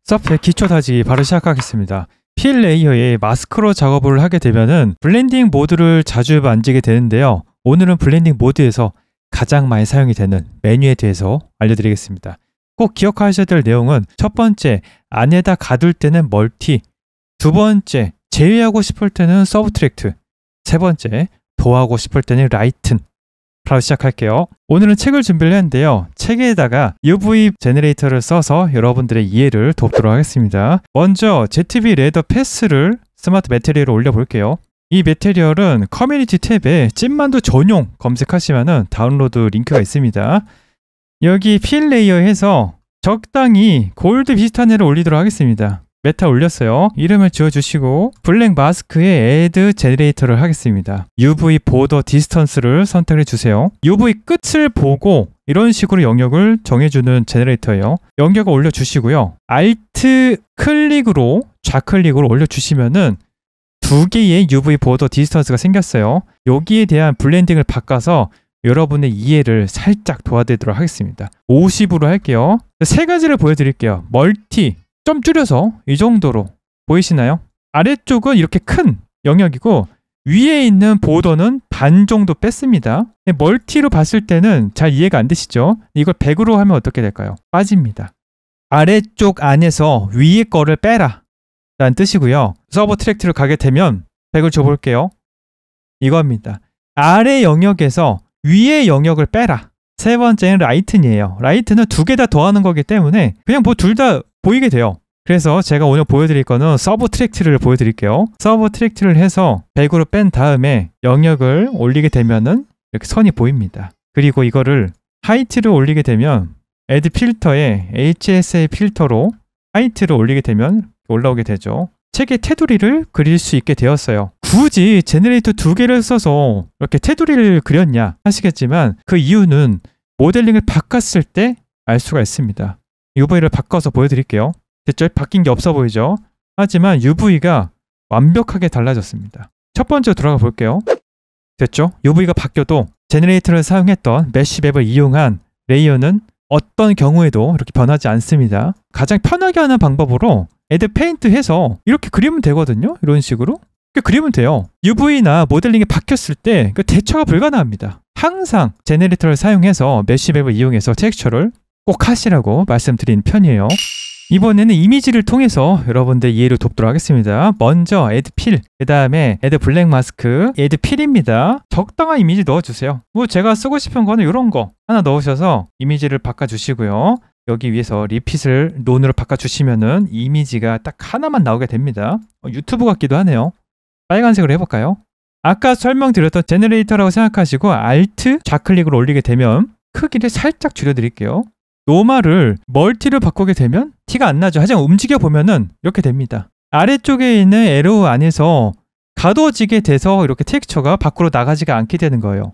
서프의 기초 다지기 바로 시작하겠습니다. 필 레이어에 마스크로 작업을 하게 되면은 블렌딩 모드를 자주 만지게 되는데요. 오늘은 블렌딩 모드에서 가장 많이 사용이 되는 메뉴에 대해서 알려드리겠습니다. 꼭 기억하셔야 될 내용은 첫 번째, 안에다 가둘 때는 멀티, 두 번째, 제외하고 싶을 때는 서브트랙트, 세 번째, 더하고 싶을 때는 라이튼. 바로 시작할게요. 오늘은 책을 준비를 했는데요. 책에다가 UV 제너레이터를 써서 여러분들의 이해를 돕도록 하겠습니다. 먼저 ZB 레더 패스를 스마트 매테리얼에 올려볼게요. 이 매테리얼은 커뮤니티 탭에 찐만두 전용 검색하시면 다운로드 링크가 있습니다. 여기 필 레이어에서 적당히 골드 비슷한 애를 올리도록 하겠습니다. 메타 올렸어요. 이름을 지어주시고 블랙 마스크에 애드 제너레이터를 하겠습니다. UV 보더 디스턴스를 선택해 주세요. UV 끝을 보고 이런 식으로 영역을 정해주는 제너레이터예요. 영역을 올려주시고요. Alt 클릭으로 좌클릭으로 올려주시면은 두 개의 UV 보더 디스턴스가 생겼어요. 여기에 대한 블렌딩을 바꿔서 여러분의 이해를 살짝 도와드리도록 하겠습니다. 50으로 할게요. 세 가지를 보여드릴게요. 멀티, 좀 줄여서 이 정도로 보이시나요? 아래쪽은 이렇게 큰 영역이고 위에 있는 보더는 반 정도 뺐습니다. 멀티로 봤을 때는 잘 이해가 안 되시죠? 이걸 100으로 하면 어떻게 될까요? 빠집니다. 아래쪽 안에서 위에 거를 빼라 라는 뜻이고요. 서버 트랙트를 가게 되면 100을 줘볼게요. 이겁니다. 아래 영역에서 위에 영역을 빼라. 세 번째는 라이튼이에요. 라이튼은 두 개 다 더하는 거기 때문에 그냥 뭐 둘 다 보이게 돼요. 그래서 제가 오늘 보여드릴 거는 서브 트랙트를 보여드릴게요. 서브 트랙트를 해서 100으로 뺀 다음에 영역을 올리게 되면은 이렇게 선이 보입니다. 그리고 이거를 하이트를 올리게 되면 애드 필터에 HSA 필터로 하이트를 올리게 되면 올라오게 되죠. 책에 테두리를 그릴 수 있게 되었어요. 굳이 제너레이터 두 개를 써서 이렇게 테두리를 그렸냐 하시겠지만 그 이유는 모델링을 바꿨을 때 알 수가 있습니다. UV를 바꿔서 보여드릴게요. 됐죠? 바뀐 게 없어 보이죠? 하지만 UV가 완벽하게 달라졌습니다. 첫 번째로 들어가 볼게요. 됐죠? UV가 바뀌어도 제너레이터를 사용했던 메쉬맵을 이용한 레이어는 어떤 경우에도 이렇게 변하지 않습니다. 가장 편하게 하는 방법으로 애드 페인트 해서 이렇게 그리면 되거든요. 이런 식으로 그리면 돼요. UV나 모델링이 바뀌었을 때 그 대처가 불가능합니다. 항상 제너레이터를 사용해서 메쉬맵을 이용해서 텍스처를 꼭 하시라고 말씀드린 편이에요. 이번에는 이미지를 통해서 여러분들 이해를 돕도록 하겠습니다. 먼저 애드 필, 그 다음에 애드 블랙 마스크, 애드 필입니다. 적당한 이미지 넣어주세요. 뭐 제가 쓰고 싶은 거는 이런 거 하나 넣으셔서 이미지를 바꿔주시고요. 여기 위에서 리핏을 논으로 바꿔주시면은 이미지가 딱 하나만 나오게 됩니다. 유튜브 같기도 하네요. 빨간색으로 해볼까요? 아까 설명드렸던 제너레이터라고 생각하시고 Alt 좌클릭으로 올리게 되면 크기를 살짝 줄여드릴게요. 노멀을 멀티를 바꾸게 되면 티가 안 나죠. 하지만 움직여 보면은 이렇게 됩니다. 아래쪽에 있는 에로 안에서 가둬지게 돼서 이렇게 텍스처가 밖으로 나가지가 않게 되는 거예요.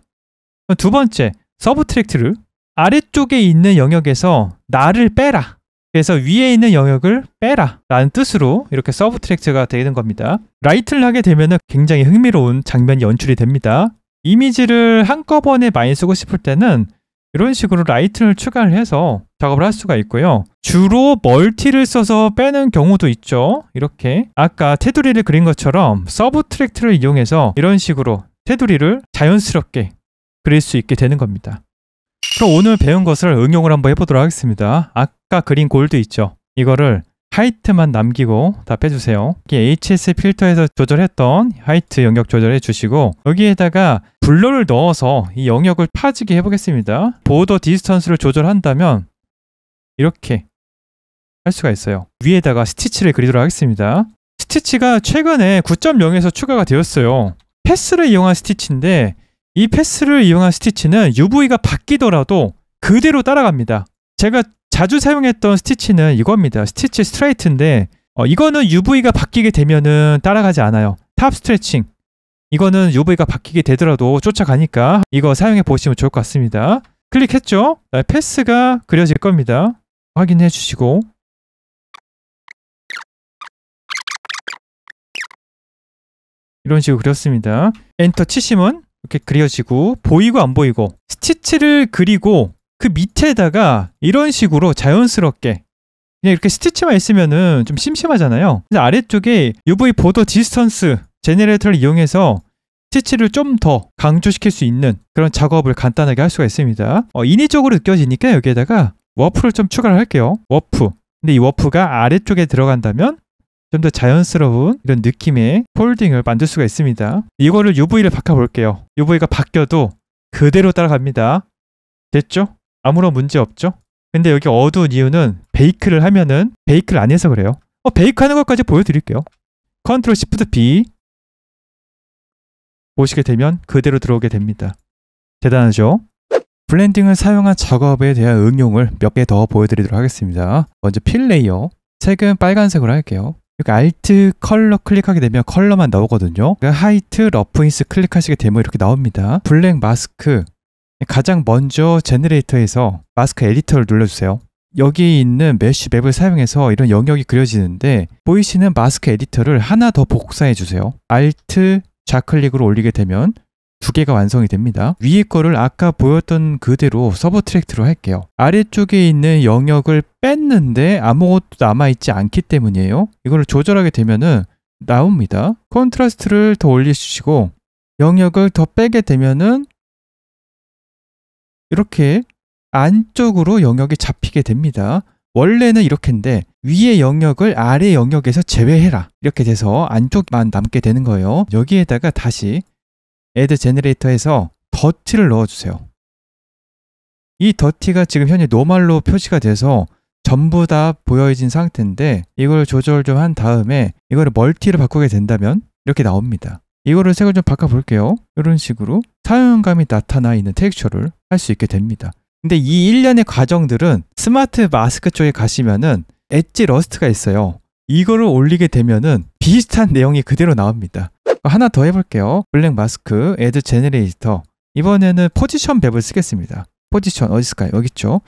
두 번째, 서브트랙트를 아래쪽에 있는 영역에서 나를 빼라. 그래서 위에 있는 영역을 빼라 라는 뜻으로 이렇게 서브트랙트가 되는 겁니다. 라이트를 하게 되면 굉장히 흥미로운 장면이 연출이 됩니다. 이미지를 한꺼번에 많이 쓰고 싶을 때는 이런 식으로 라이트를 추가를 해서 작업을 할 수가 있고요. 주로 멀티를 써서 빼는 경우도 있죠. 이렇게 아까 테두리를 그린 것처럼 서브트랙트를 이용해서 이런 식으로 테두리를 자연스럽게 그릴 수 있게 되는 겁니다. 그럼 오늘 배운 것을 응용을 한번 해보도록 하겠습니다. 아까 그린 골드 있죠. 이거를 하이트만 남기고 다 빼주세요. HS 필터에서 조절했던 하이트 영역 조절해 주시고 여기에다가 블러를 넣어서 이 영역을 파지게 해보겠습니다. 보더 디스턴스를 조절한다면 이렇게 할 수가 있어요. 위에다가 스티치를 그리도록 하겠습니다. 스티치가 최근에 9.0에서 추가가 되었어요. 패스를 이용한 스티치인데 이 패스를 이용한 스티치는 UV가 바뀌더라도 그대로 따라갑니다. 제가 자주 사용했던 스티치는 이겁니다. 스티치 스트레이트인데 이거는 UV가 바뀌게 되면은 따라가지 않아요. 탑 스트레칭. 이거는 UV가 바뀌게 되더라도 쫓아가니까 이거 사용해 보시면 좋을 것 같습니다. 클릭했죠? 패스가 그려질 겁니다. 확인해 주시고 이런 식으로 그렸습니다. 엔터 치시면 이렇게 그려지고 보이고 안 보이고 스티치를 그리고 그 밑에다가 이런 식으로 자연스럽게 그냥 이렇게 스티치만 있으면은 좀 심심하잖아요. 그래서 아래쪽에 UV 보더 디스턴스 제너레이터를 이용해서 스티치를 좀 더 강조시킬 수 있는 그런 작업을 간단하게 할 수가 있습니다. 인위적으로 느껴지니까 여기에다가 워프를 좀 추가를 할게요. 워프. 근데 이 워프가 아래쪽에 들어간다면 좀 더 자연스러운 이런 느낌의 폴딩을 만들 수가 있습니다. 이거를 UV를 바꿔볼게요. UV가 바뀌어도 그대로 따라갑니다. 됐죠? 아무런 문제 없죠? 근데 여기 어두운 이유는 베이크를 하면은 베이크를 안 해서 그래요. 베이크 하는 것까지 보여드릴게요. 컨트롤 시프트 B 보시게 되면 그대로 들어오게 됩니다. 대단하죠? 블렌딩을 사용한 작업에 대한 응용을 몇 개 더 보여드리도록 하겠습니다. 먼저 필 레이어, 색은 빨간색으로 할게요. 여기 Alt 컬러 클릭하게 되면 컬러만 나오거든요. 하이트, 러프인스 클릭하시게 되면 이렇게 나옵니다. 블랙 마스크, 가장 먼저 제너레이터에서 마스크 에디터를 눌러주세요. 여기 있는 메쉬 맵을 사용해서 이런 영역이 그려지는데 보이시는 마스크 에디터를 하나 더 복사해 주세요. Alt 좌클릭으로 올리게 되면 두 개가 완성이 됩니다. 위에 거를 아까 보였던 그대로 서브트랙트로 할게요. 아래쪽에 있는 영역을 뺐는데 아무것도 남아있지 않기 때문이에요. 이거를 조절하게 되면은 나옵니다. 컨트라스트를 더 올려주시고 영역을 더 빼게 되면은 이렇게 안쪽으로 영역이 잡히게 됩니다. 원래는 이렇게인데 위의 영역을 아래 영역에서 제외해라 이렇게 돼서 안쪽만 남게 되는 거예요. 여기에다가 다시 Add 제너레이터에서 더티를 넣어주세요. 이 더티가 지금 현재 노멀로 표시가 돼서 전부 다 보여진 상태인데 이걸 조절 좀 한 다음에 이거를 멀티를 바꾸게 된다면 이렇게 나옵니다. 이거를 색을 좀 바꿔볼게요. 이런 식으로 사용감이 나타나 있는 텍스처를 할 수 있게 됩니다. 근데 이 일련의 과정들은 스마트 마스크 쪽에 가시면은 엣지 러스트가 있어요. 이거를 올리게 되면은 비슷한 내용이 그대로 나옵니다. 하나 더 해볼게요. 블랙 마스크, Add 제너레이터. 이번에는 포지션 맵을 쓰겠습니다. 포지션 어디 있을까요? 여기 있죠.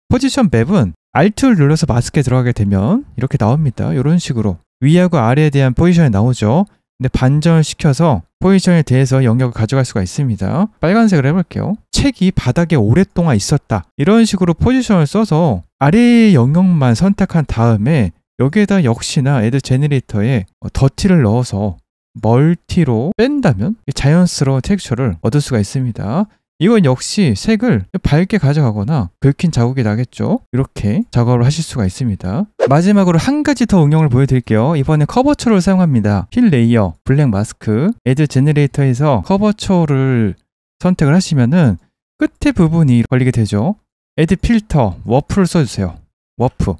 포지션 맵은 Alt를 눌러서 마스크에 들어가게 되면 이렇게 나옵니다. 이런 식으로 위하고 아래에 대한 포지션이 나오죠. 근데 반전을 시켜서 포지션에 대해서 영역을 가져갈 수가 있습니다. 빨간색을 해볼게요. 책이 바닥에 오랫동안 있었다. 이런 식으로 포지션을 써서 아래의 영역만 선택한 다음에 여기에다 역시나 Add 제너레이터에 더티를 넣어서 멀티로 뺀다면 자연스러운 텍스처를 얻을 수가 있습니다. 이건 역시 색을 밝게 가져가거나 긁힌 자국이 나겠죠. 이렇게 작업을 하실 수가 있습니다. 마지막으로 한 가지 더 응용을 보여드릴게요. 이번엔 커버처를 사용합니다. 필 레이어, 블랙 마스크, Add 제너레이터에서 커버처를 선택을 하시면은 끝에 부분이 걸리게 되죠. Add 필터, 워프를 써주세요. 워프.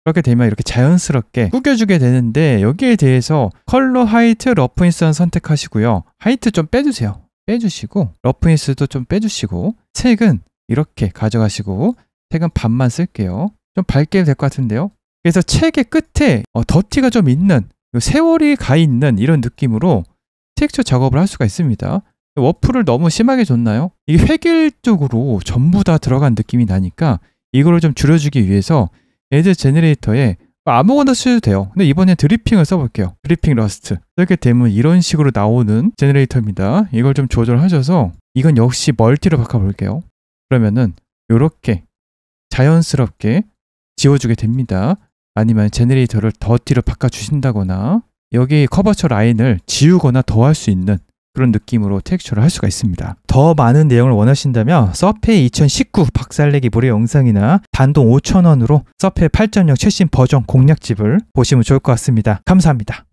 그렇게 되면 이렇게 자연스럽게 꾸겨주게 되는데 여기에 대해서 컬러 하이트, 러프인스는 선택하시고요. 하이트 좀 빼주세요. 빼주시고 러프인스도 좀 빼주시고 색은 이렇게 가져가시고 색은 반만 쓸게요. 좀 밝게 될 것 같은데요. 그래서 책의 끝에 더티가 좀 있는 세월이 가 있는 이런 느낌으로 텍스처 작업을 할 수가 있습니다. 워프를 너무 심하게 줬나요? 이게 획일적으로 전부 다 들어간 느낌이 나니까 이거를 좀 줄여주기 위해서 Add 제너레이터에 아무거나 쓰셔도 돼요. 근데 이번엔 드리핑을 써볼게요. 드리핑 러스트. 이렇게 되면 이런 식으로 나오는 제너레이터입니다. 이걸 좀 조절하셔서 이건 역시 멀티로 바꿔볼게요. 그러면은 이렇게 자연스럽게 지워주게 됩니다. 아니면 제너레이터를 더티로 바꿔주신다거나 여기 커버처 라인을 지우거나 더할 수 있는 그런 느낌으로 텍스처를 할 수가 있습니다. 더 많은 내용을 원하신다면 서페 2019 박살내기 무료 영상이나 단돈 5,000원으로 서페 8.0 최신 버전 공략집을 보시면 좋을 것 같습니다. 감사합니다.